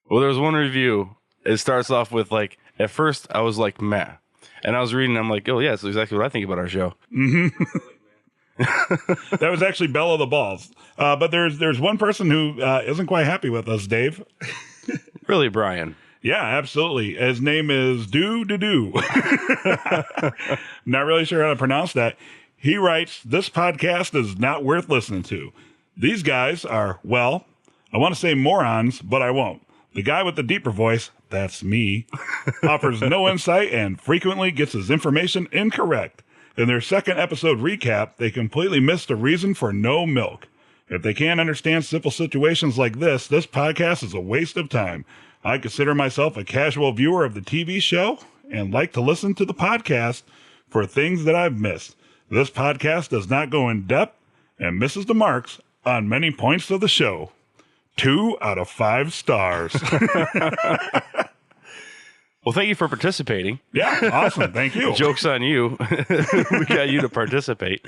Well, there was one review. It starts off with like, at first I was like, meh. And I was reading, I'm like, oh yeah, that's exactly what I think about our show. Mm-hmm. That was actually Belle of the Balls. But there's one person who isn't quite happy with us, Dave. Really, Brian? Yeah, absolutely. His name is Do. Not really sure how to pronounce that. He writes, this podcast is not worth listening to. These guys are, well, I want to say morons, but I won't. The guy with the deeper voice, that's me, offers no insight and frequently gets his information incorrect. In their second episode recap, they completely missed the reason for no milk. If they can't understand simple situations like this podcast is a waste of time. I consider myself a casual viewer of the TV show and like to listen to the podcast for things that I've missed. This podcast does not go in depth and misses the marks on many points of the show. 2 out of 5 stars. Well, thank you for participating. Yeah, awesome. Thank you. Joke's on you. We got you to participate.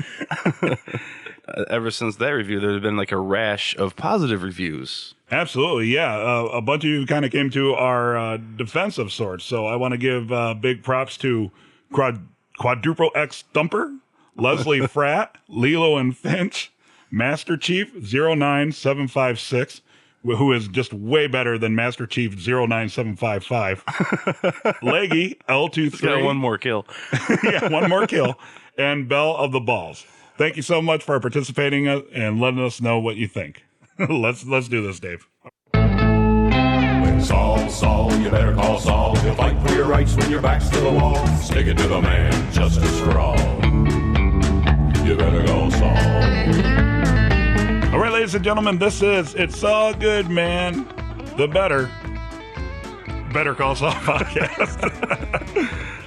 Ever since that review, there's been like a rash of positive reviews. Absolutely, yeah. A bunch of you kind of came to our defense of sorts. So I want to give big props to Quadruple X Thumper, Leslie Fratt, Lilo and Finch, Master Chief 09756, who is just way better than Master Chief 09755. Leggy L23. Got one more kill. Yeah, one more kill. And Belle of the Balls. Thank you so much for participating and letting us know what you think. Let's do this, Dave. When Saul, you better call Saul. He'll fight for your rights when your back's to the wall. Stick it to the man, justice for all. You better call Saul. All right, ladies and gentlemen, this is It's All Good, Man. The Better Call Saul podcast.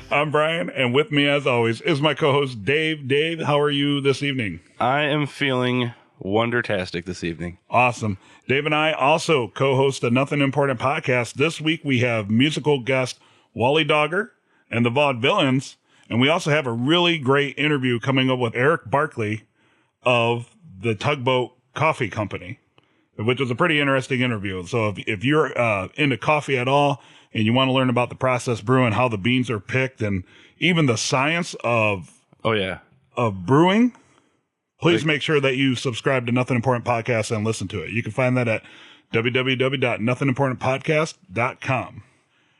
I'm Brian, and with me, as always, is my co-host, Dave. Dave, how are you this evening? I am feeling wondertastic this evening. Awesome. Dave and I also co-host a Nothing Important podcast. This week, we have musical guest Wally Dogger and the Vaudevillains, and we also have a really great interview coming up with Eric Barkley of the Tugboat Coffee Company, which was a pretty interesting interview. So if you're into coffee at all and you want to learn about the process brew and how the beans are picked and even the science of brewing, please make sure that you subscribe to Nothing Important Podcast and listen to it. You can find that at www.nothingimportantpodcast.com.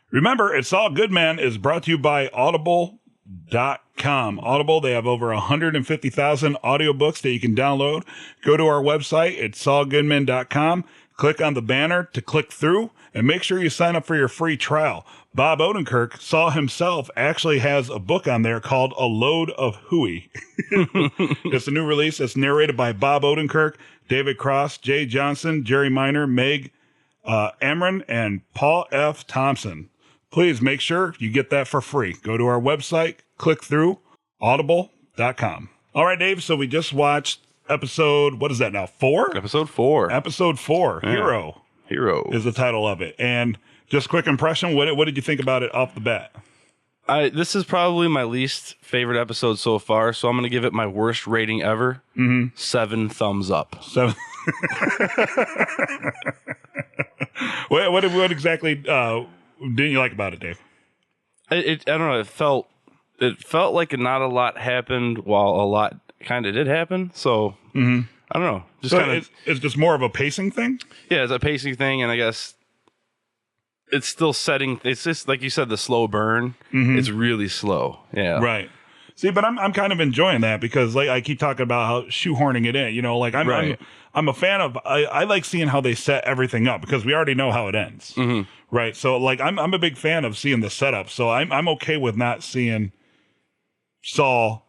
Remember, It's All Good, Man is brought to you by Audible.com. Audible, they have over 150,000 audiobooks that you can download. Go to our website, itsallgoodman.com, click on the banner to click through, and make sure you sign up for your free trial. Bob Odenkirk, Saul himself, actually has a book on there called A Load of Hooey. It's a new release. It's narrated by Bob Odenkirk, David Cross, Jay Johnson, Jerry Minor, Meg Amron, and Paul F. Thompson. Please make sure you get that for free. Go to our website, click through, audible.com. All right, Dave, so we just watched episode, what is that now, 4? Episode 4. Episode 4, Yeah. Hero is the title of it. And just quick impression, what did you think about it off the bat? This is probably my least favorite episode so far, so I'm going to give it my worst rating ever. 7 thumbs up. 7. What exactly didn't you like about it, Dave? I don't know. It felt like not a lot happened while a lot kind of did happen. So I don't know. Just so kind of it's just more of a pacing thing. Yeah, it's a pacing thing, and I guess it's still setting. It's just like you said, the slow burn. It's really slow. Yeah, right. See, but I'm kind of enjoying that because like I keep talking about how shoehorning it in. You know, like I'm a fan of. I like seeing how they set everything up because we already know how it ends. Right. So like I'm a big fan of seeing the setup. So I'm okay with not seeing Saul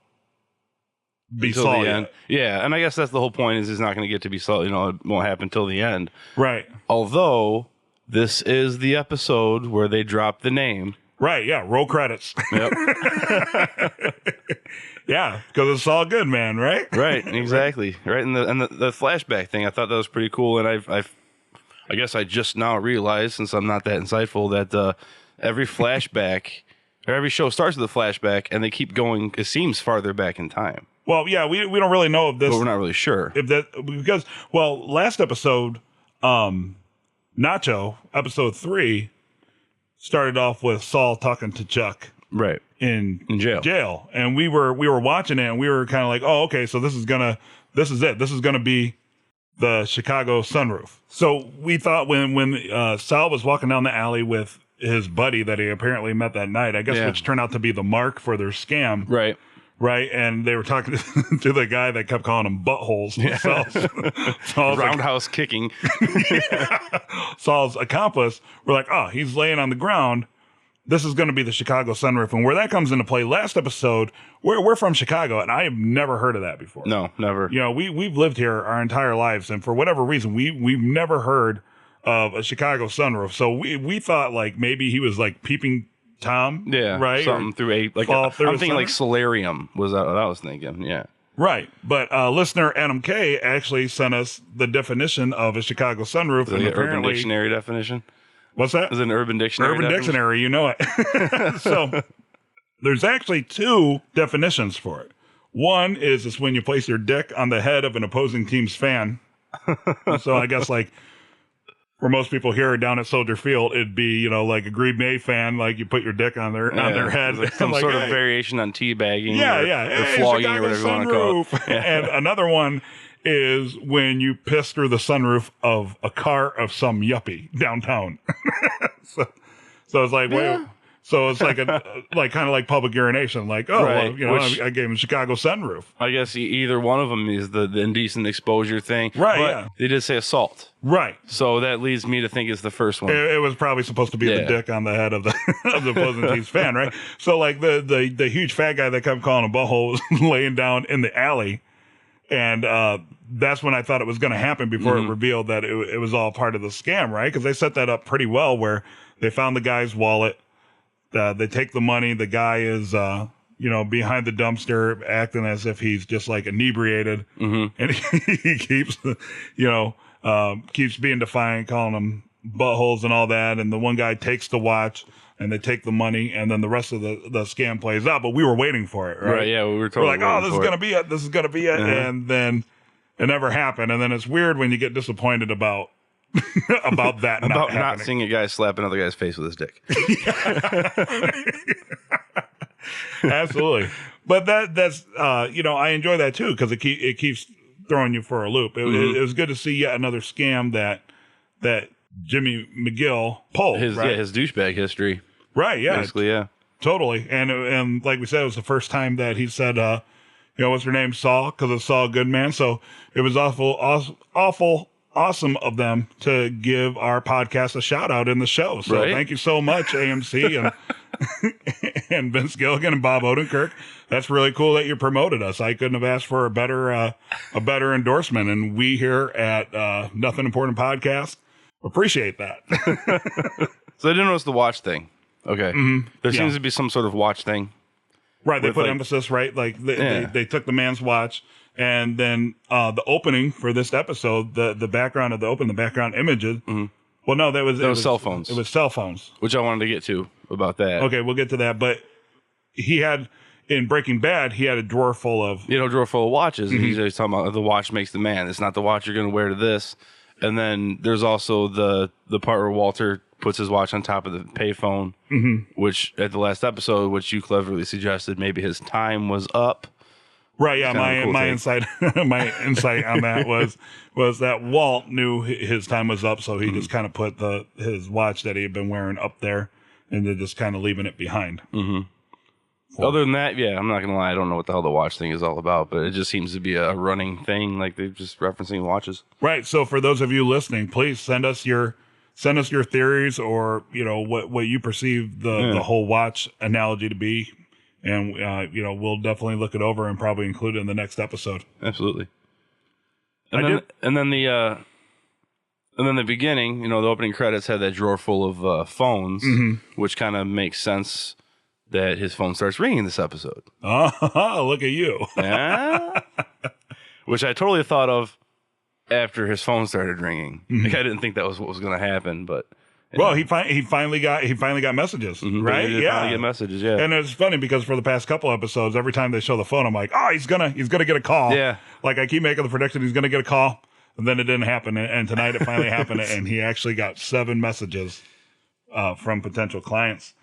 be until Saul the end. Yeah, and I guess that's the whole point is he's not going to get to be Saul. You know, it won't happen till the end. Right. Although this is the episode where they drop the name. Right. Yeah. Roll credits. Yep. Yeah, because it's all good, man. Right. Right. Exactly. Right. And the flashback thing, I thought that was pretty cool, and I guess I just now realized, since I'm not that insightful, that every flashback or every show starts with a flashback, and they keep going. It seems farther back in time. Well, yeah, we don't really know if this, but we're not really sure if that because last episode, Nacho, episode 3, started off with Saul talking to Chuck Right. in jail. And we were watching it and we were kind of like, oh, okay, so this is it. This is gonna be the Chicago sunroof. So we thought when Saul was walking down the alley with his buddy that he apparently met that night, I guess, which turned out to be the mark for their scam. Right. Right, and they were talking to the guy that kept calling them buttholes. Saul's roundhouse kicking. Saul's accomplice. We're like, oh, he's laying on the ground. This is going to be the Chicago sunroof, and where that comes into play. Last episode, we're from Chicago, and I have never heard of that before. No, never. You know, we've lived here our entire lives, and for whatever reason, we've never heard of a Chicago sunroof. So we thought like maybe he was like peeping Tom, right? Something through I'm thinking like solarium was what I was thinking, yeah. Right, but listener Adam K actually sent us the definition of a Chicago sunroof. Is it an Urban Dictionary definition? What's that? Is it an Urban Dictionary Urban Dictionary, you know it. So there's actually 2 definitions for it. One is when you place your dick on the head of an opposing team's fan. So I guess like for most people here down at Soldier Field, it'd be, you know, like a Green Bay fan, like you put your dick on their head. Like some sort of variation on teabagging. Or flogging or whatever you want to call it. Yeah. And another one is when you piss through the sunroof of a car of some yuppie downtown. so it's like, so it's like kind of like public urination. Like, oh, right. well, you know, I gave him Chicago sunroof. I guess either one of them is the indecent exposure thing. Right, but they did say assault. Right. So that leads me to think it's the first one. It was probably supposed to be the dick on the head of the opposing team's fan, right? So like the huge fat guy that kept calling a butthole was laying down in the alley. And that's when I thought it was going to happen before it revealed that it was all part of the scam, right? Because they set that up pretty well where they found the guy's wallet. They take the money. The guy is, behind the dumpster acting as if he's just like inebriated. And he keeps, keeps being defiant, calling them buttholes and all that. And the one guy takes the watch and they take the money and then the rest of the scam plays out. But we were waiting for it, right? Right, yeah. We were totally like, oh, this is going to be it. This is going to be it. And then it never happened. And then it's weird when you get disappointed about that not seeing a guy slap another guy's face with his dick. Absolutely. But that's I enjoy that too because it keeps throwing you for a loop. It was good to see yet another scam that Jimmy McGill pulled. His douchebag history. Right, yeah. Basically, yeah. Totally. And like we said, it was the first time that he said what's her name? Saul, because it's Saul Goodman. So it was awesome of them to give our podcast a shout out in the show. So Thank you so much, AMC and Vince Gilligan and Bob Odenkirk. That's really cool that you promoted us. I couldn't have asked for a better endorsement. And we here at Nothing Important Podcast appreciate that. So I didn't notice the watch thing. Okay. There seems to be some sort of watch thing. Right. They put emphasis, right? Like they took the man's watch. And then the opening for this episode, the background of the background images. Well, no, that was cell phones. It was cell phones, which I wanted to get to about that. Okay, we'll get to that. But he had in Breaking Bad, he had a drawer full of watches, and he's always talking about the watch makes the man. It's not the watch you're going to wear to this. And then there's also the part where Walter puts his watch on top of the payphone, which at the last episode, which you cleverly suggested, maybe his time was up. Right, yeah. My insight on that was that Walt knew his time was up, so he just kind of put his watch that he had been wearing up there, and then just kind of leaving it behind. Other than that, yeah, I'm not gonna lie, I don't know what the hell the watch thing is all about, but it just seems to be a running thing, like they're just referencing watches. Right. So for those of you listening, please send us your theories or what you perceive the whole watch analogy to be. And, we'll definitely look it over and probably include it in the next episode. Absolutely. And then the beginning, the opening credits had that drawer full of phones, which kind of makes sense that his phone starts ringing this episode. Oh, look at you. Yeah. Which I totally thought of after his phone started ringing. Like, I didn't think that was what was going to happen, but... Well, he finally got messages, right? He finally get messages, yeah. And it's funny because for the past couple episodes, every time they show the phone, I'm like, oh, he's gonna get a call. Yeah. Like I keep making the prediction, he's gonna get a call. And then it didn't happen. And tonight it finally happened. And he actually got 7 messages from potential clients.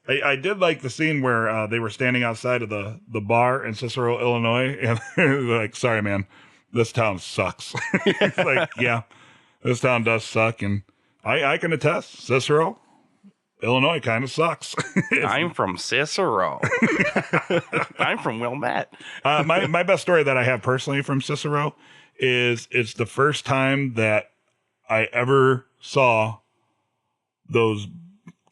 I did like the scene where they were standing outside of the bar in Cicero, Illinois. And they're like, sorry, man, this town sucks. It's like, yeah, this town does suck. And I can attest, Cicero, Illinois kind of sucks. I'm from Cicero. I'm from Wilmette. My best story that I have personally from Cicero is it's the first time that I ever saw those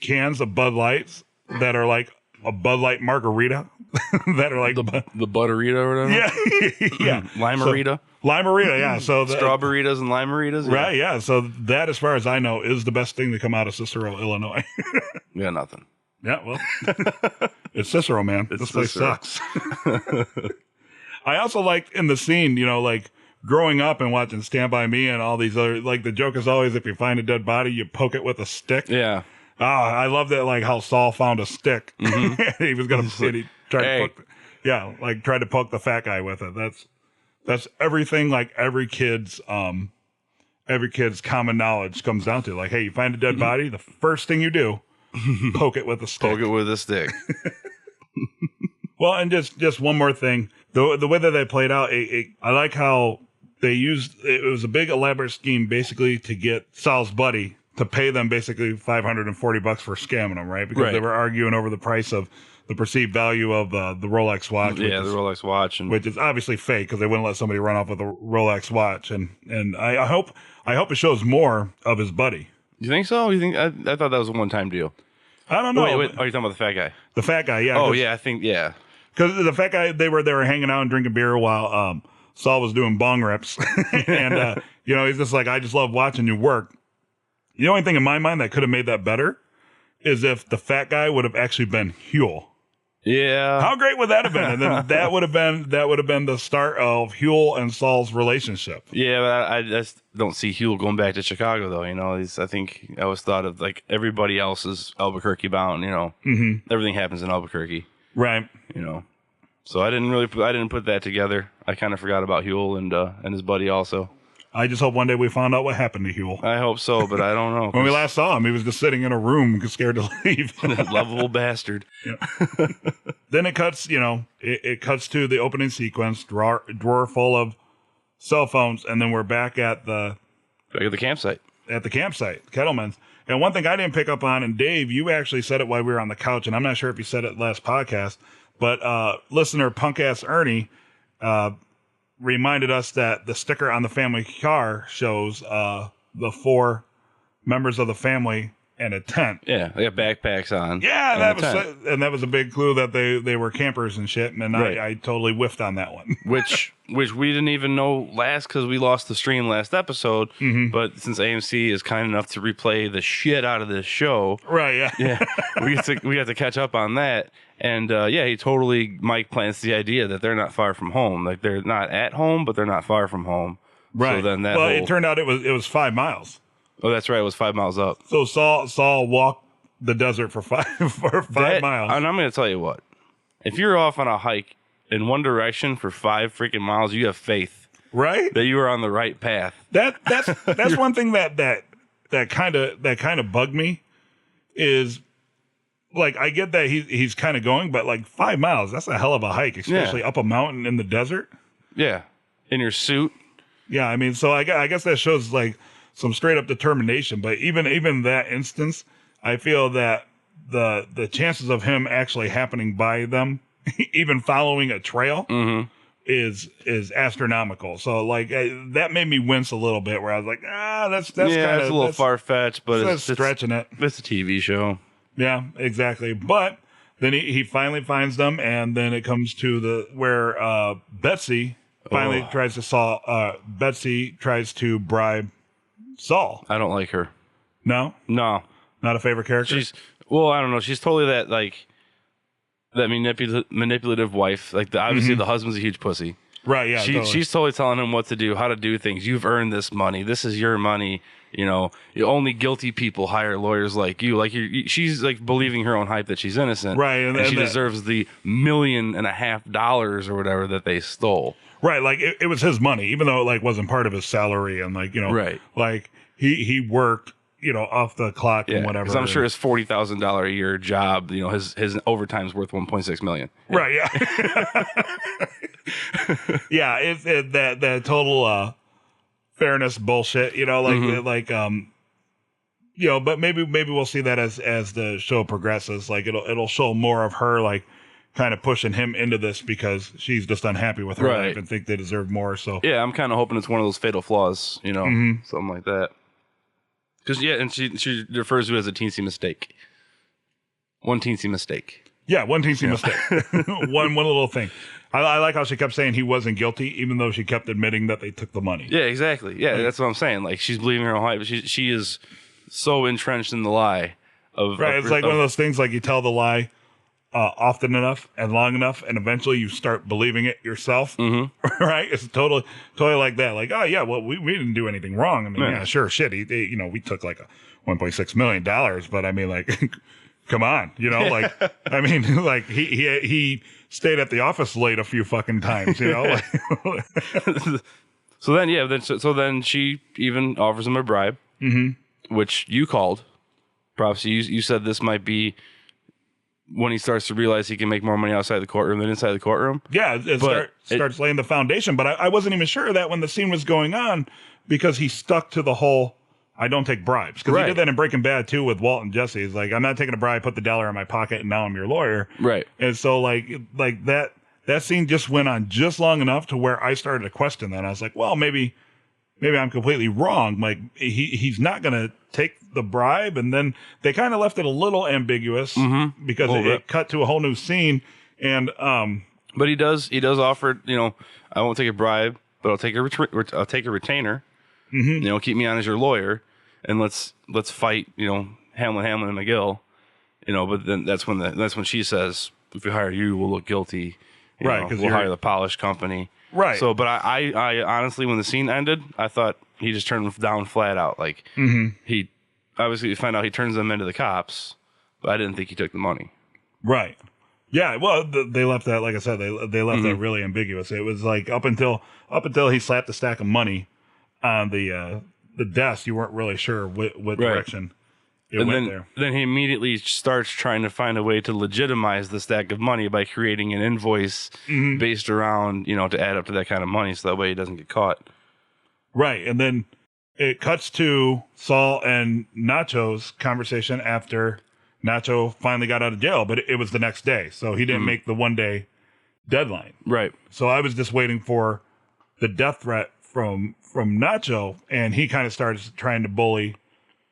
cans of Bud Lights that are like a Bud Light margarita that are like the butterita or whatever. Yeah. Limerita. Limerita, yeah. So Strawberritas and limeritas. Right, yeah. So that, as far as I know, is the best thing to come out of Cicero, Illinois. Yeah, nothing. Yeah, well, it's Cicero, man. This place sucks. I also liked in the scene, like growing up and watching Stand By Me and all these other, like the joke is always if you find a dead body, you poke it with a stick. Yeah. I love that, like how Saul found a stick. Mm-hmm. He was going to, he tried to tried to poke the fat guy with it. That's everything. Like every kid's common knowledge comes down to, like, hey, you find a dead body, the first thing you do, poke it with a stick. Poke it with a stick. Well, and just one more thing, the way that they played out, I like how they used it was a big elaborate scheme basically to get Saul's buddy to pay them basically $540 for scamming them, right? Because they were arguing over the price of the perceived value of the Rolex watch. Yeah, the Rolex watch, which is obviously fake because they wouldn't let somebody run off with a Rolex watch. And I hope it shows more of his buddy. You think so? You think I thought that was a one-time deal. I don't know. Wait, are you talking about the fat guy? The fat guy, yeah. Oh yeah, I think yeah. Because the fat guy, they were hanging out and drinking beer while Saul was doing bong rips, and he's just like, I just love watching you work. The only thing in my mind that could have made that better is if the fat guy would have actually been Huel. Yeah. How great would that have been? And then that would have been the start of Huel and Saul's relationship. Yeah, but I just don't see Huel going back to Chicago though. I think I always thought of like everybody else is Albuquerque bound. Everything happens in Albuquerque. Right. So I didn't put that together. I kind of forgot about Huel and his buddy also. I just hope one day we found out what happened to Huel. I hope so, but I don't know. When we last saw him, he was just sitting in a room scared to leave. Lovable bastard. Yeah. Then it cuts, it cuts to the opening sequence, drawer full of cell phones, and then we're back at the campsite. At the campsite, Kettleman's. And one thing I didn't pick up on, and Dave, you actually said it while we were on the couch, and I'm not sure if you said it last podcast, but listener Punk Ass Ernie reminded us that the sticker on the family car shows the 4 members of the family in a tent. Yeah, they got backpacks on. Yeah, that was a big clue that they were campers and shit. And right. I totally whiffed on that one. which we didn't even know last because we lost the stream last episode. Mm-hmm. But since AMC is kind enough to replay the shit out of this show, right? Yeah, we have to catch up on that. And Mike plants the idea that they're not far from home. Like they're not at home, but they're not far from home. Right. So then it turned out it was 5 miles. Oh, that's right. It was 5 miles up. So Saul walked the desert for 5 miles. And I'm going to tell you what. If you're off on a hike in one direction for 5 freaking miles, you have faith, right? That you are on the right path. That's one thing that kind of bugged me is. Like, I get that he's kind of going, but like 5 miles, that's a hell of a hike, especially up a mountain in the desert. Yeah. In your suit. Yeah. I mean, so I guess that shows like some straight up determination, but even that instance, I feel that the chances of him actually happening by them, even following a trail is astronomical. So like that made me wince a little bit where I was like, that's kind of it's a little far fetched, but it's stretching it. It's a TV show. Yeah, exactly. But then he finally finds them, and then it comes to where Betsy finally tries to bribe Saul. I don't like her. No, not a favorite character. I don't know. She's totally that manipulative wife. Like obviously the husband's a huge pussy. Right. Yeah. She's totally telling him what to do, how to do things. You've earned this money. This is your money. Only guilty people hire lawyers like you. Like she's like believing her own hype that she's innocent, right? And she deserves the $1.5 million or whatever that they stole. Right, like it was his money, even though it like wasn't part of his salary, and like Right. like he worked off the clock and whatever. 'Cause I'm sure his $40,000 a year job, his overtime's worth $1.6 million. Right, yeah, yeah. It's that total fairness bullshit, but maybe we'll see that as the show progresses. Like it'll show more of her like kind of pushing him into this because she's just unhappy with her life and think they deserve more. So yeah, I'm kind of hoping it's one of those fatal flaws, something like that. Because and she refers to it as a teensy mistake. One teensy mistake. Yeah, one teensy mistake. one little thing. I like how she kept saying he wasn't guilty, even though she kept admitting that they took the money. Yeah, exactly. Yeah, that's what I'm saying. Like she's believing her whole life, but she is so entrenched in the lie of right. It's like one of those things like you tell the lie often enough and long enough, and eventually you start believing it yourself. Mm-hmm. Right? It's totally like that. Like, oh yeah, well we didn't do anything wrong. I mean, yeah sure, shit. We took like $1.6 million, but I mean, like, come on, like, I mean, like he stayed at the office late a few fucking times, Like, so then she even offers him a bribe, which you called. Props. You said this might be when he starts to realize he can make more money outside the courtroom than inside the courtroom. Yeah, it starts laying the foundation. But I wasn't even sure of that when the scene was going on because he stuck to the whole, I don't take bribes. Because he did that in Breaking Bad, too, with Walt and Jesse. He's like, I'm not taking a bribe, put the dollar in my pocket, and now I'm your lawyer. Right. And so, like that scene just went on just long enough to where I started to question that. I was like, well, maybe I'm completely wrong. Like, he's not going to take the bribe. And then they kind of left it a little ambiguous because it cut to a whole new scene. And but he does offer, I won't take a bribe, but I'll take a retainer. Mm-hmm. Keep me on as your lawyer, and let's fight. Hamlin and McGill. But then that's when she says, if we hire you, we'll look guilty. Because we'll hire the polished company. Right. So, but I honestly, when the scene ended, I thought he just turned them down flat out. Like he obviously you find out he turns them into the cops, but I didn't think he took the money. Right. Yeah. Well, they left that, like I said, they left that really ambiguous. It was like up until he slapped a stack of money on the desk, you weren't really sure what direction it went there. Then he immediately starts trying to find a way to legitimize the stack of money by creating an invoice based around, to add up to that kind of money, so that way he doesn't get caught. Right. And then it cuts to Saul and Nacho's conversation after Nacho finally got out of jail, but it was the next day, so he didn't make the 1-day deadline. Right. So I was just waiting for the death threat from Nacho, and he kind of starts trying to bully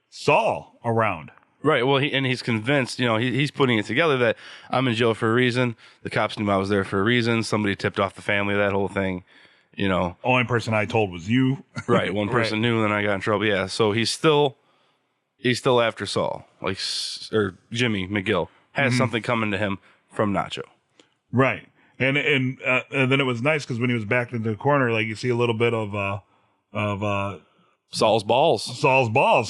Saul around. Right. Well, he's convinced, he's putting it together that I'm in jail for a reason. The cops knew I was there for a reason. Somebody tipped off the family, that whole thing, Only person I told was you. Right. One person knew, and then I got in trouble. Yeah. So he's still after Saul, or Jimmy McGill has something coming to him from Nacho. Right. And then it was nice because when he was backed into the corner, like you see a little bit of Saul's balls.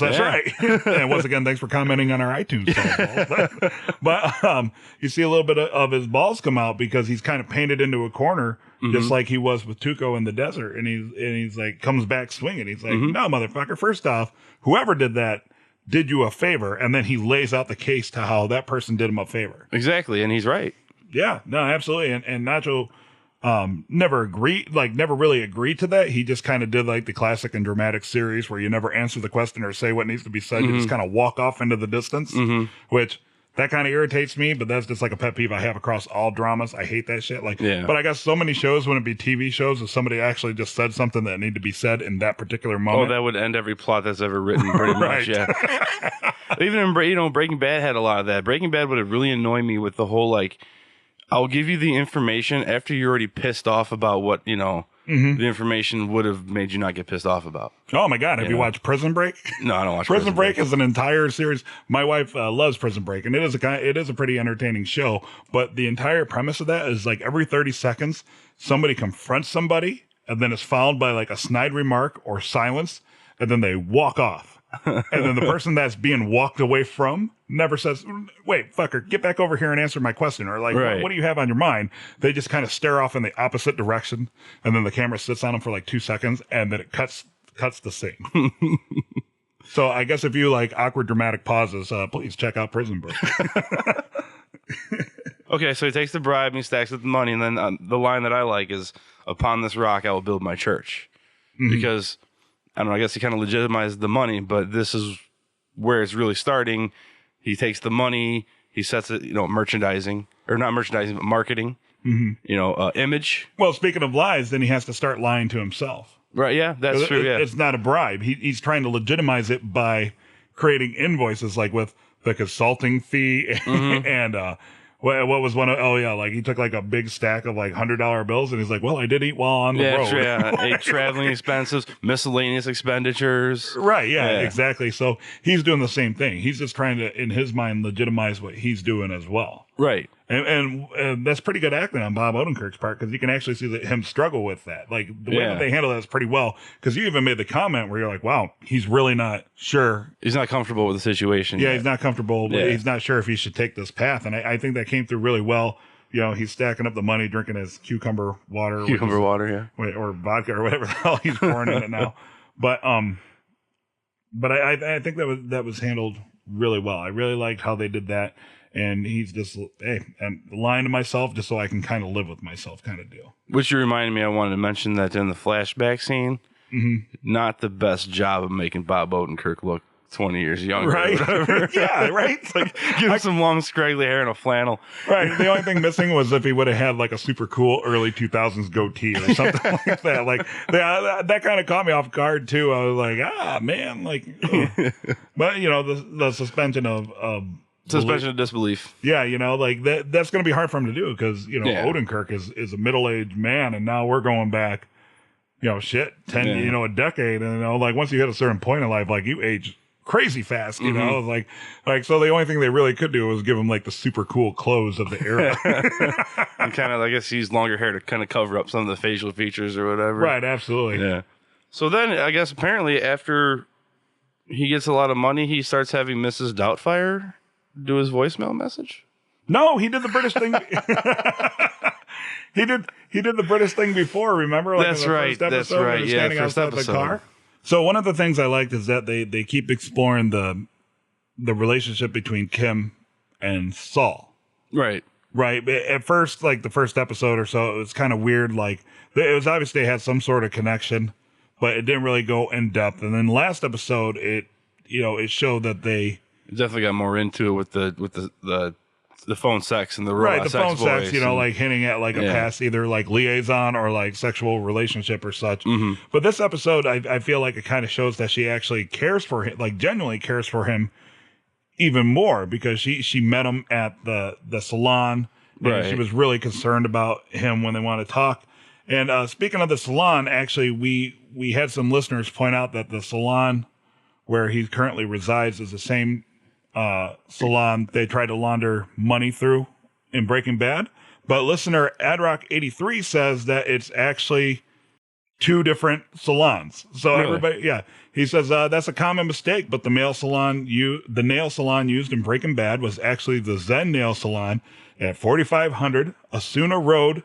That's right. And once again, thanks for commenting on our iTunes. Saul's balls. But you see a little bit of his balls come out because he's kind of painted into a corner, just like he was with Tuco in the desert. And he's like, comes back swinging. He's like, no, motherfucker. First off, whoever did that did you a favor. And then he lays out the case to how that person did him a favor. Exactly. And he's right. Yeah, no, absolutely. And Nacho never really agreed to that. He just kind of did like the classic and dramatic series where you never answer the question or say what needs to be said. You just kind of walk off into the distance, which that kind of irritates me, but that's just like a pet peeve I have across all dramas. I hate that shit. But I guess so many shows wouldn't be TV shows if somebody actually just said something that needed to be said in that particular moment. Oh, that would end every plot that's ever written pretty much, yeah. Even in, Breaking Bad had a lot of that. Breaking Bad would have really annoyed me with the whole, I'll give you the information after you're already pissed off about what, the information would have made you not get pissed off about. Oh, my God. Have you watched Prison Break? No, I don't watch Prison Break. Is an entire series. My wife loves Prison Break, and it is a pretty entertaining show. But the entire premise of that is every 30 seconds, somebody confronts somebody, and then it's followed by a snide remark or silence, and then they walk off. And then the person that's being walked away from never says, wait, fucker, get back over here and answer my question. Or like, Right. what do you have on your mind? They just kind of stare off in the opposite direction. And then the camera sits on them for like 2 seconds and then it cuts the scene. So I guess if you like awkward dramatic pauses, please check out Prison Break. Okay, so he takes the bribe and he stacks up the money, and then the line that I like is, "Upon this rock I will build my church," because I don't know. I guess he kind of legitimized the money, but this is where it's really starting. He takes the money, he sets it, merchandising, or not merchandising, but marketing. Image. Well, speaking of lies, then he has to start lying to himself. Right? Yeah, that's true. Yeah, It's not a bribe. He's trying to legitimize it by creating invoices, like with the consulting fee and what was one of, like he took like a big stack of like $100 bills and he's like, well, I did eat while on the road. Yeah, traveling expenses, miscellaneous expenditures. Right, yeah, exactly. So he's doing the same thing. He's just trying to, in his mind, legitimize what he's doing as well. Right. And that's pretty good acting on Bob Odenkirk's part, because you can actually see him struggle with that. Like the way that they handle that is pretty well, because you even made the comment where you're like, wow, he's really not sure. He's not comfortable with the situation. Yeah, he's not comfortable. Yeah. He's not sure if he should take this path. And I think that came through really well. He's stacking up the money, drinking his cucumber water. Water, yeah. Or vodka or whatever the hell he's pouring in it now. But I think that was handled really well. I really liked how they did that. And he's just, hey, I'm lying to myself just so I can kind of live with myself kind of deal. Which you reminded me, I wanted to mention that in the flashback scene, not the best job of making Bob Odenkirk look 20 years younger. Right. Yeah, right. It's like, give him some long, scraggly hair and a flannel. Right. The only thing missing was if he would have had like a super cool early 2000s goatee or something like that. Like that kind of caught me off guard too. I was like, man, like, but the suspension of suspension of disbelief. Yeah, like that's going to be hard for him to do because, Odenkirk is a middle-aged man, and now we're going back, 10, a decade. And, like once you hit a certain point in life, like you age crazy fast, like so the only thing they really could do was give him like the super cool clothes of the era. And kind of, I guess, use longer hair to kind of cover up some of the facial features or whatever. Right, absolutely. Yeah. So then, I guess, apparently after he gets a lot of money, he starts having Mrs. Doubtfire do his voicemail message? No, he did the British thing. He did the British thing before, remember? Like that's right. That's right. Yeah, first episode. The car. So one of the things I liked is that they keep exploring the relationship between Kim and Saul. Right. Right. At first, like the first episode or so, it was kind of weird. Like it was obviously they had some sort of connection, but it didn't really go in depth. And then last episode, it showed that they definitely got more into it with the phone sex and the right, robot the phone sex, and, like hinting at like a past either like liaison or like sexual relationship or such. But this episode, I feel like it kind of shows that she actually cares for him, like genuinely cares for him even more, because she met him at the salon. And she was really concerned about him when they want to talk. And speaking of the salon, actually, we had some listeners point out that the salon where he currently resides is the same salon they tried to launder money through in Breaking Bad. But listener Adrock83 says that it's actually 2 different salons. So really? Everybody, he says that's a common mistake. But the nail salon used in Breaking Bad was actually the Zen Nail Salon at 4500 Asuna Road.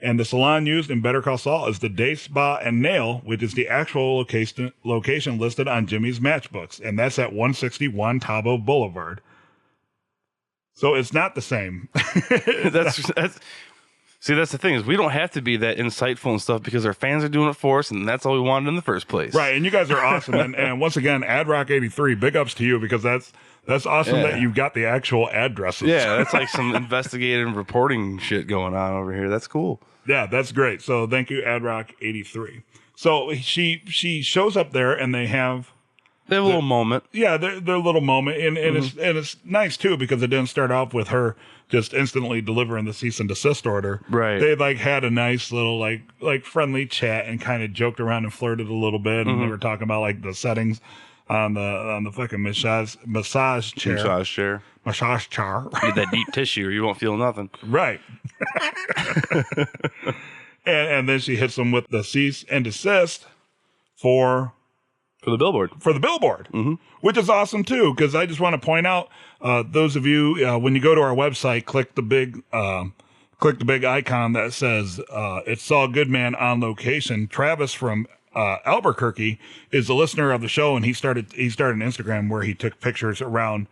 And the salon used in Better Call Saul is the Day Spa and Nail, which is the actual location listed on Jimmy's matchbooks. And that's at 161 Tabo Boulevard. So it's not the same. See, that's the thing, is we don't have to be that insightful and stuff because our fans are doing it for us, and that's all we wanted in the first place. Right, and you guys are awesome. and once again, AdRock83, big ups to you, because that's awesome that you got the actual addresses. Yeah, that's like some investigative reporting shit going on over here. That's cool. Yeah, that's great. So thank you, AdRock83. So she shows up there, and they have a little moment. Yeah, their little moment, and it's nice too, because it didn't start off with her just instantly delivering the cease and desist order. Right. They like had a nice little like friendly chat and kind of joked around and flirted a little bit, and they were talking about like the settings on the fucking massage chair. Massage chair. Get that deep tissue or you won't feel nothing. Right. and then she hits them with the cease and desist for For the billboard. Which is awesome too. Because I just want to point out, those of you when you go to our website, click the big icon that says it's Saul Goodman on location. Travis from Albuquerque is a listener of the show, and he started an Instagram where he took pictures around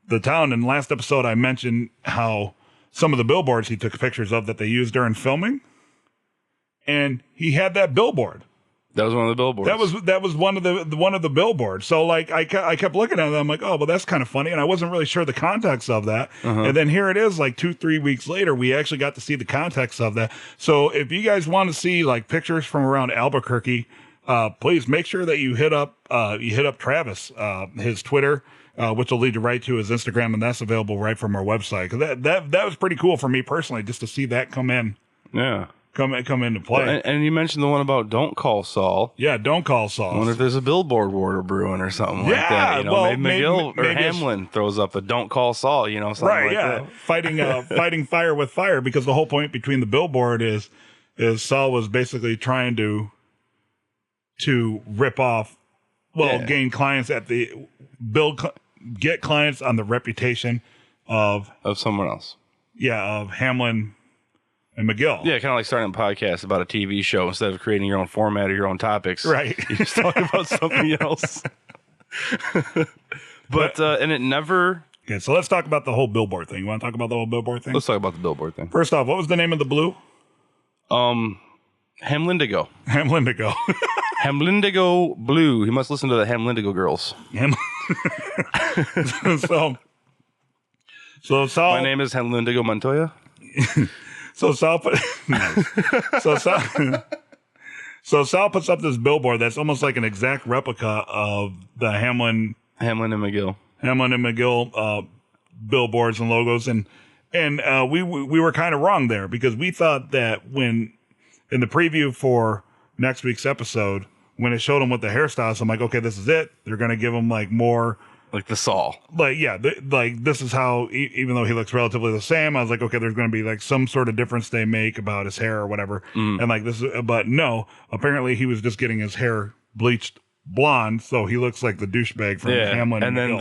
the town. And last episode, I mentioned how some of the billboards he took pictures of that they used during filming, and he had that billboard. That was one of the billboards. That was one of the billboards. So like I kept looking at it. I'm like, oh, well, that's kind of funny, and I wasn't really sure the context of that. And then here it is, like 2-3 weeks later, we actually got to see the context of that. So if you guys want to see like pictures from around Albuquerque, please make sure that you hit up Travis, his Twitter, which will lead you right to his Instagram, and that's available right from our website. Because that was pretty cool for me personally, just to see that come in. Yeah. Come into play. Well, and you mentioned the one about don't call Saul. Yeah, don't call Saul. I wonder if there's a billboard war brewing or something like that. You know, well, maybe McGill or Hamlin throws up a don't call Saul, you know, something like that. Fighting fire with fire, because the whole point between the billboard is Saul was basically trying to rip off, gain clients get clients on the reputation of someone else. Yeah, of Hamlin and McGill. Yeah, kind of like starting a podcast about a TV show instead of creating your own format or your own topics. Right. You just talk about something else. But and it never... Okay, so let's talk about the whole billboard thing. You want to talk about the whole billboard thing? Let's talk about the billboard thing. First off, what was the name of the blue? Hamlindigo. Hamlindigo. Hamlindigo Blue. You must listen to the Hamlindigo girls. So Saul... My name is Hamlindigo Montoya. So Saul Saul puts up this billboard that's almost like an exact replica of the Hamlin and McGill billboards and logos, and we were kind of wrong there, because we thought that when in the preview for next week's episode, when it showed them with the hairstyles, I'm like, okay, this is it. They're gonna give them like more. Like the Saul. Like, yeah, this is how, even though he looks relatively the same, I was like, okay, there's going to be like some sort of difference they make about his hair or whatever. And like this, but no, apparently he was just getting his hair bleached blonde, so he looks like the douchebag from Hamlin. And then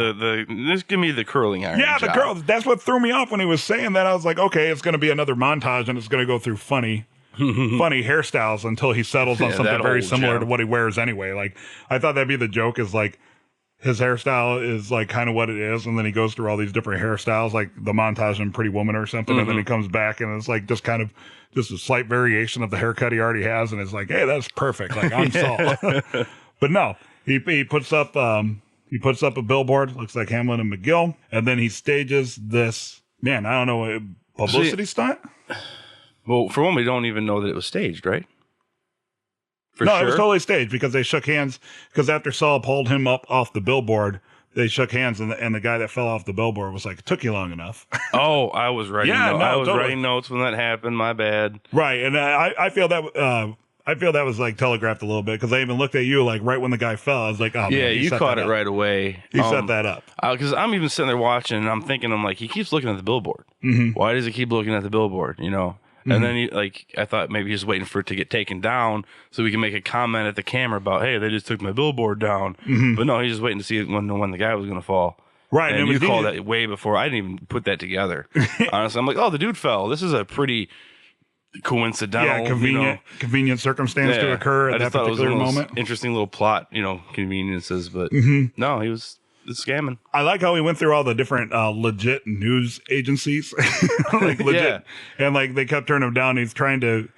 just give me the curling iron. Yeah, the curl. That's what threw me off when he was saying that. I was like, okay, it's going to be another montage, and it's going to go through funny hairstyles until he settles on something very similar to what he wears anyway. Like, I thought that'd be the joke, is like, his hairstyle is like kind of what it is, and then he goes through all these different hairstyles, like the montage in Pretty Woman or something, and then he comes back and it's like just a slight variation of the haircut he already has, and it's like, hey, that's perfect. Like, I'm Saul. But no, he puts up a billboard, looks like Hamlin and McGill, and then he stages this, man, I don't know, a publicity stunt? Well, for one, we don't even know that it was staged, right? It was totally staged, because they shook hands. Because after Saul pulled him up off the billboard, they shook hands, and the guy that fell off the billboard was like, "It took you long enough." Oh, I was writing. Writing notes when that happened. My bad. Right, and I feel that was like telegraphed a little bit, because I even looked at you like right when the guy fell. I was like, "Oh, yeah, man, you caught it right away." He set that up. Because I'm even sitting there watching, and I'm thinking, I'm like, he keeps looking at the billboard. Why does he keep looking at the billboard? You know. And then I thought maybe he's waiting for it to get taken down so we can make a comment at the camera about, hey, they just took my billboard down. But no, he's just waiting to see when the guy was going to fall. Right. And you called that way before. I didn't even put that together. Honestly, I'm like, oh, the dude fell. This is a pretty coincidental, convenient circumstance to occur at that particular moment. Interesting little plot, conveniences. But no, he was scamming. I like how he went through all the different legit news agencies, like legit, and like they kept turning him down. He's trying to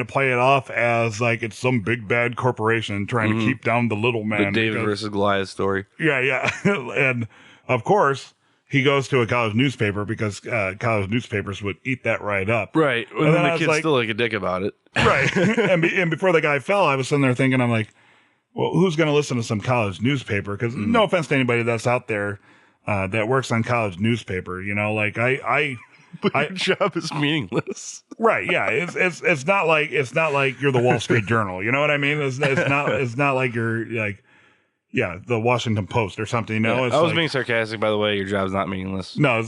play it off as like it's some big bad corporation trying to keep down the little man. The David versus Goliath story. Yeah, and of course he goes to a college newspaper, because college newspapers would eat that right up. Right, and then the kid's still like a dick about it. Right, and before the guy fell, I was sitting there thinking, I'm like, well, who's going to listen to some college newspaper? Because no offense to anybody that's out there that works on college newspaper, like But your job is meaningless, right? Yeah, it's not like you're the Wall Street Journal. You know what I mean? It's not like you're like Yeah, the Washington Post or something. You know, Yeah, it's I was like, being sarcastic, by the way. Your job's not meaningless. no,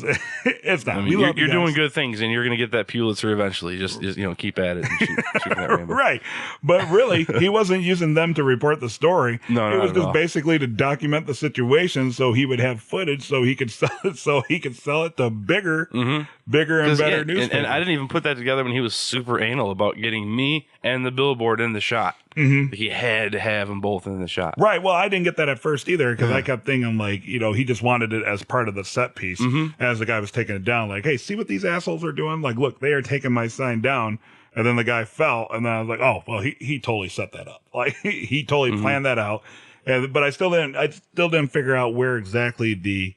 it's not. I We mean, love you're you doing guys. good things, and you're going to get that Pulitzer eventually. Just keep at it and shoot for that rainbow. Right. But really, he wasn't using them to report the story. No, it not was at just all. basically to document the situation so he would have footage so he could sell it to bigger and better newspapers. And I didn't even put that together when he was super anal about getting me and the billboard in the shot. Mm-hmm. He had to have them both in the shot. Right. Well, I didn't get that at first either because I kept thinking like, he just wanted it as part of the set piece as the guy was taking it down. Like, hey, see what these assholes are doing? Like, look, they are taking my sign down. And then the guy fell. And then I was like, oh, well, he totally set that up. Like he totally planned that out. But I still didn't figure out where exactly the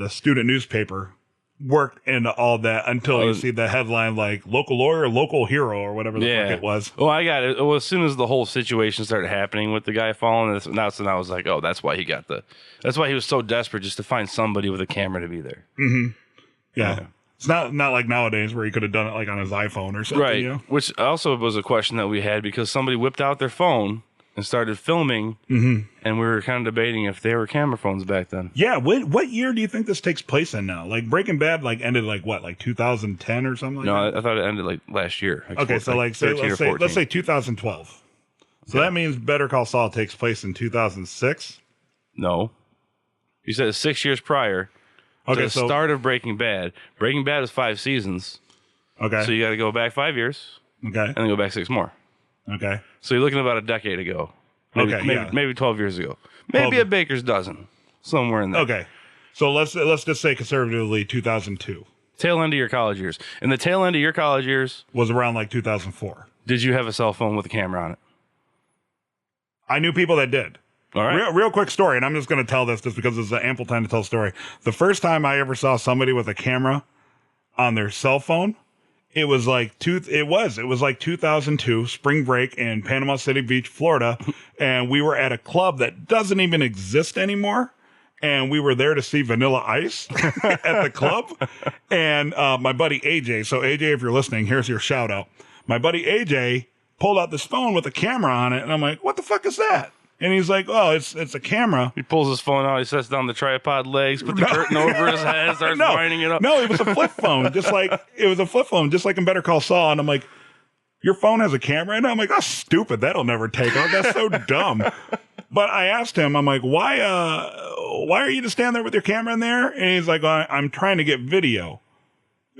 student newspaper worked into all that until you see the headline like local lawyer, local hero, or whatever the fuck it was. Well, I got it. Well, as soon as the whole situation started happening with the guy falling, that's when I was like, oh, that's why he was so desperate just to find somebody with a camera to be there. Yeah. It's not like nowadays where he could have done it like on his iPhone or something. Right. Which also was a question that we had because somebody whipped out their phone and started filming, and we were kind of debating if they were camera phones back then. Yeah, what year do you think this takes place in now? Like Breaking Bad ended like 2010 or something like that? No, I thought it ended like last year. Okay, so let's say 2012. So that means Better Call Saul takes place in 2006? No. You said 6 years prior to the start of Breaking Bad. Breaking Bad is 5 seasons. Okay. So you got to go back 5 years. Okay. And then go back 6 more. Okay. So you're looking about a decade ago. Maybe 12 years ago. Maybe 12. a baker's dozen. Somewhere in there. Okay. So let's just say conservatively 2002. Tail end of your college years. In the tail end of your college years, was around like 2004. Did you have a cell phone with a camera on it? I knew people that did. All right. Real quick story, and I'm just going to tell this just because it's an ample time to tell a story. The first time I ever saw somebody with a camera on their cell phone, it was like 2002 spring break in Panama City Beach, Florida, and we were at a club that doesn't even exist anymore. And we were there to see Vanilla Ice at the club. And my buddy AJ, so AJ, if you're listening, here's your shout out. My buddy AJ pulled out this phone with a camera on it, and I'm like, what the fuck is that? And he's like, oh, it's a camera. He pulls his phone out, he sets down the tripod legs, puts the curtain over his head, starts winding it up. No, it was a flip phone, just like in Better Call Saul. And I'm like, your phone has a camera in it? I'm like, that's stupid. That'll never take off. That's so dumb. But I asked him, I'm like, why are you just standing there with your camera in there? And he's like, I'm trying to get video.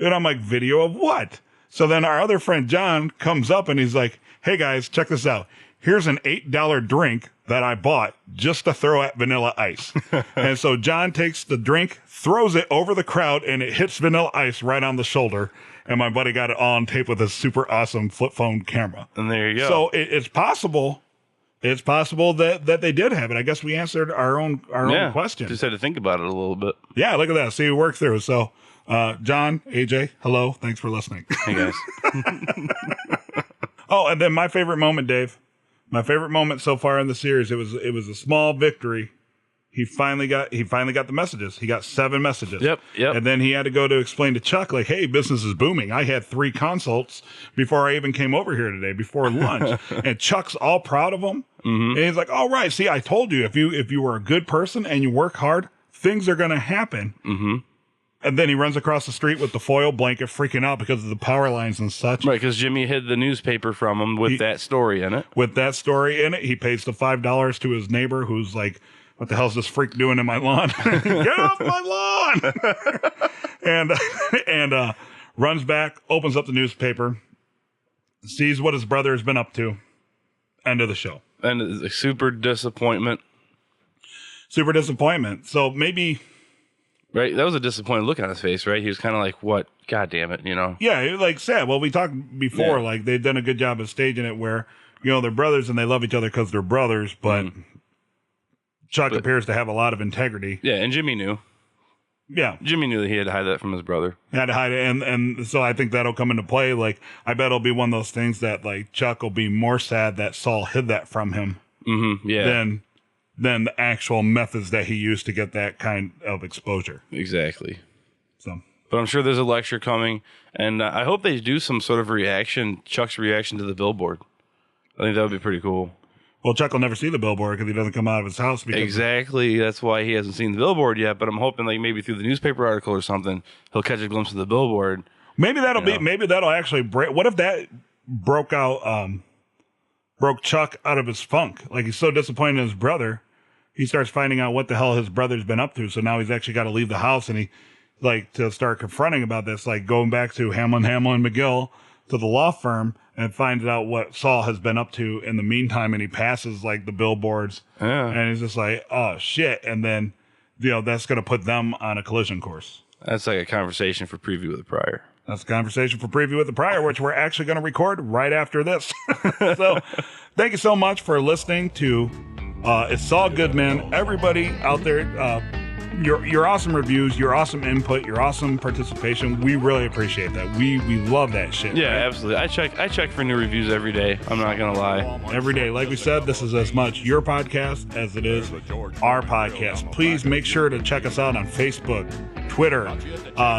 And I'm like, video of what? So then our other friend, John, comes up and he's like, hey guys, check this out. Here's an $8 drink that I bought just to throw at Vanilla Ice. And so John takes the drink, throws it over the crowd, and it hits Vanilla Ice right on the shoulder. And my buddy got it all on tape with a super awesome flip phone camera. And there you go. So it's possible. It's possible that they did have it. I guess we answered our own question. Just had to think about it a little bit. Yeah, look at that. See, we worked through. So, John, AJ, hello. Thanks for listening. Hey, guys. Oh, and then my favorite moment, Dave. My favorite moment so far in the series. It was a small victory. He finally got the messages. He got 7 messages. Yep. And then he had to go to explain to Chuck, like, hey, business is booming. I had 3 consults before I even came over here today, before lunch. And Chuck's all proud of him. Mm-hmm. And he's like, all right, see, I told you, if you were a good person and you work hard, things are going to happen. Mm-hmm. And then he runs across the street with the foil blanket freaking out because of the power lines and such. Right, because Jimmy hid the newspaper from him with that story in it. With that story in it, he pays the $5 to his neighbor who's like, what the hell's this freak doing in my lawn? Get off my lawn! and runs back, opens up the newspaper, sees what his brother has been up to. End of the show. And it's a super disappointment. Super disappointment. So maybe... Right, that was a disappointed look on his face, right? He was kind of like, what? God damn it, you know? Yeah, like sad. Well, we talked before, like they've done a good job of staging it where, they're brothers and they love each other because they're brothers, but Chuck appears to have a lot of integrity. Yeah, and Jimmy knew. Yeah. Jimmy knew that he had to hide that from his brother. He had to hide it, and so I think that'll come into play. Like, I bet it'll be one of those things that, like, Chuck will be more sad that Saul hid that from him than the actual methods that he used to get that kind of exposure. Exactly. So, but I'm sure there's a lecture coming, and I hope they do some sort of reaction, Chuck's reaction to the billboard. I think that would be pretty cool. Well, Chuck will never see the billboard because he doesn't come out of his house. Exactly. That's why he hasn't seen the billboard yet. But I'm hoping, like, maybe through the newspaper article or something, he'll catch a glimpse of the billboard. Maybe that'll actually break. What if that broke Chuck out of his funk? Like, he's so disappointed in his brother, he starts finding out what the hell his brother's been up to. So now he's actually got to leave the house, and he to start confronting about this, like going back to Hamlin McGill to the law firm and finds out what Saul has been up to in the meantime. And he passes like the billboards, and he's just like, oh shit. And then, that's going to put them on a collision course. That's like a conversation for Preview with the Prior. That's a conversation for Preview with the Prior, which we're actually going to record right after this. So thank you so much for listening to It's Saul Goodman. Everybody out there, your awesome reviews, your awesome input, your awesome participation. We really appreciate that. We love that shit. Yeah, right? Absolutely. I check for new reviews every day. I'm not going to lie. Every day. Like we said, this is as much your podcast as it is our podcast. Please make sure to check us out on Facebook, Twitter.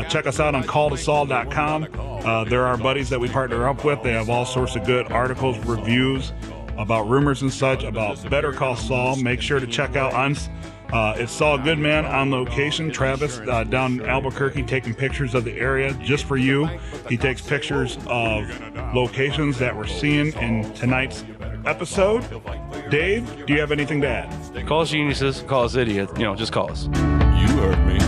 Check us out on calltosaul.com. There are buddies that we partner up with. They have all sorts of good articles, reviews about rumors and such about Better Call Saul. Make sure to check out on It's Saul Goodman on location. Travis down in Albuquerque taking pictures of the area just for you. He takes pictures of locations that we're seeing in tonight's episode. Dave, do you have anything to add? Call us geniuses, call us idiots. Just call us. You heard me.